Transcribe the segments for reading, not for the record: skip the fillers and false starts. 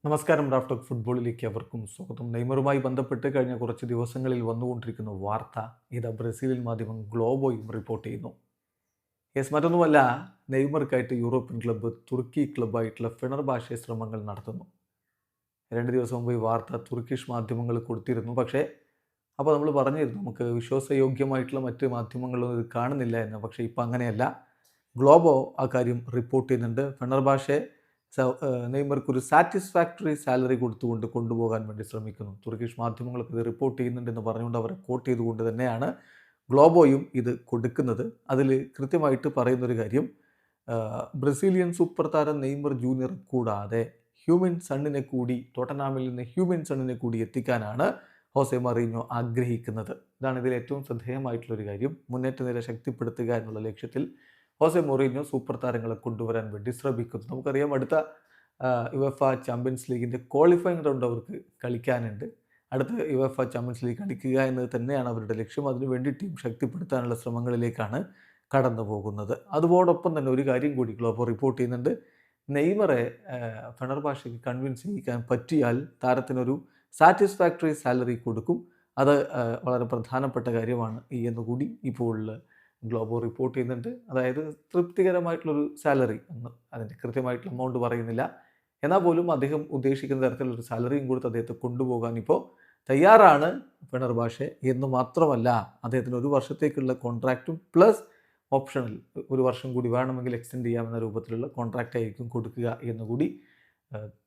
നമസ്കാരം. Raf talk ഫുട്ബോളിലേക്ക് അവർക്കും സ്വാഗതം. നെയ്മറുമായി ബന്ധപ്പെട്ട് കഴിഞ്ഞ കുറച്ച് ദിവസങ്ങളിൽ വന്നുകൊണ്ടിരിക്കുന്ന വാർത്ത ഇത് ബ്രസീലിയൻ മാധ്യമം ഗ്ലോബോയും റിപ്പോർട്ട് ചെയ്യുന്നു. മറ്റൊന്നുമല്ല, നെയ്മർക്കായിട്ട് യൂറോപ്യൻ ക്ലബ്ബ് തുർക്കി ക്ലബ്ബായിട്ടുള്ള ഫെണർബാഷെ ശ്രമങ്ങൾ നടത്തുന്നു. 2 ദിവസം മുമ്പ് ഈ വാർത്ത തുർക്കിഷ് മാധ്യമങ്ങൾ കൊടുത്തിരുന്നു. പക്ഷേ അപ്പോൾ നമ്മൾ പറഞ്ഞിരുന്നു നമുക്ക് വിശ്വാസയോഗ്യമായിട്ടുള്ള മറ്റ് മാധ്യമങ്ങളൊന്നും ഇത് കാണുന്നില്ല എന്ന്. പക്ഷേ ഇപ്പം അങ്ങനെയല്ല. ഗ്ലോബോ ആ കാര്യം റിപ്പോർട്ട് ചെയ്യുന്നുണ്ട്. ഫെണർബാഷെ നെയ്മർക്ക് ഒരു സാറ്റിസ്ഫാക്ടറി സാലറി കൊടുത്തുകൊണ്ട് കൊണ്ടുപോകാൻ വേണ്ടി ശ്രമിക്കുന്നു. തുർക്കിഷ് മാധ്യമങ്ങൾക്ക് ഇത് റിപ്പോർട്ട് ചെയ്യുന്നുണ്ടെന്ന് പറഞ്ഞുകൊണ്ട് അവരെ കോട്ട് ചെയ്തുകൊണ്ട് തന്നെയാണ് ഗ്ലോബോയും ഇത് കൊടുക്കുന്നത്. അതിൽ കൃത്യമായിട്ട് പറയുന്നൊരു കാര്യം, ബ്രസീലിയൻ സൂപ്പർ താരം നെയ്മർ ജൂനിയർ കൂടാതെ ഹ്യൂമൻ സണ്ണിനെ കൂടി ടോട്ടനാമിൽ നിന്ന് ഹ്യൂമൻ സണ്ണിനെ കൂടി എത്തിക്കാനാണ് ഹോസെ മറീഞ്ഞോ ആഗ്രഹിക്കുന്നത്. ഇതാണ് ഇതിൽ ഏറ്റവും ശ്രദ്ധേയമായിട്ടുള്ളൊരു കാര്യം. മുന്നേറ്റ നിര ശക്തിപ്പെടുത്തുക എന്നുള്ള ലക്ഷ്യത്തിൽ ഹോസെ മൊറീഞ്ഞോ സൂപ്പർ താരങ്ങളെ കൊണ്ടുവരാൻ വേണ്ടി ശ്രമിക്കുന്നു. നമുക്കറിയാം, അടുത്ത യുവേഫ ചാമ്പ്യൻസ് ലീഗിൻ്റെ ക്വാളിഫയിങ് റൗണ്ട് അവർക്ക് കളിക്കാനുണ്ട്. അടുത്ത യുവേഫ ചാമ്പ്യൻസ് ലീഗ് കളിക്കുക എന്നത് തന്നെയാണ് അവരുടെ ലക്ഷ്യം. അതിനുവേണ്ടി ടീം ശക്തിപ്പെടുത്താനുള്ള ശ്രമങ്ങളിലേക്കാണ് കടന്നു പോകുന്നത്. അതോടൊപ്പം തന്നെ ഒരു കാര്യം കൂടി ഗ്ലോബോ റിപ്പോർട്ട് ചെയ്യുന്നുണ്ട്. നെയ്മറെ ഫെണർബാഷയ്ക്ക് കൺവിൻസ് ചെയ്യിക്കാൻ പറ്റിയാൽ താരത്തിനൊരു സാറ്റിസ്ഫാക്ടറി സാലറി കൊടുക്കും. അത് വളരെ പ്രധാനപ്പെട്ട കാര്യമാണ് എന്നുകൂടി ഇപ്പോൾ ഗ്ലോബോ റിപ്പോർട്ട് ചെയ്യുന്നുണ്ട്. അതായത് തൃപ്തികരമായിട്ടുള്ളൊരു സാലറി എന്ന്, അതിൻ്റെ കൃത്യമായിട്ടുള്ള എമൗണ്ട് പറയുന്നില്ല. എന്നാൽ പോലും അദ്ദേഹം ഉദ്ദേശിക്കുന്ന തരത്തിലുള്ളൊരു സാലറിയും കൊടുത്ത് അദ്ദേഹത്തെ കൊണ്ടുപോകാൻ ഇപ്പോൾ തയ്യാറാണ് ഫെണർബാഷെ എന്ന് മാത്രമല്ല, അദ്ദേഹത്തിന് 1 വർഷത്തേക്കുള്ള കോൺട്രാക്റ്റും പ്ലസ് ഓപ്ഷണൽ 1 വർഷം കൂടി വേണമെങ്കിൽ എക്സ്റ്റെൻഡ് ചെയ്യാമെന്ന രൂപത്തിലുള്ള കോൺട്രാക്റ്റ് ആയിരിക്കും കൊടുക്കുക എന്നുകൂടി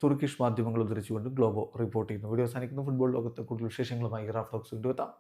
തുർക്കിഷ് മാധ്യമങ്ങൾ ഉദ്ധരിച്ചുകൊണ്ട് ഗ്ലോബോ റിപ്പോർട്ട് ചെയ്യുന്നു. വീഡിയോ അവസാനിക്കുന്നു. ഫുട്ബോൾ ലോകത്തെ കൂടുതൽ വിശേഷങ്ങളുമായി റാഫ് ടോക്സ് വീണ്ടും എത്താം.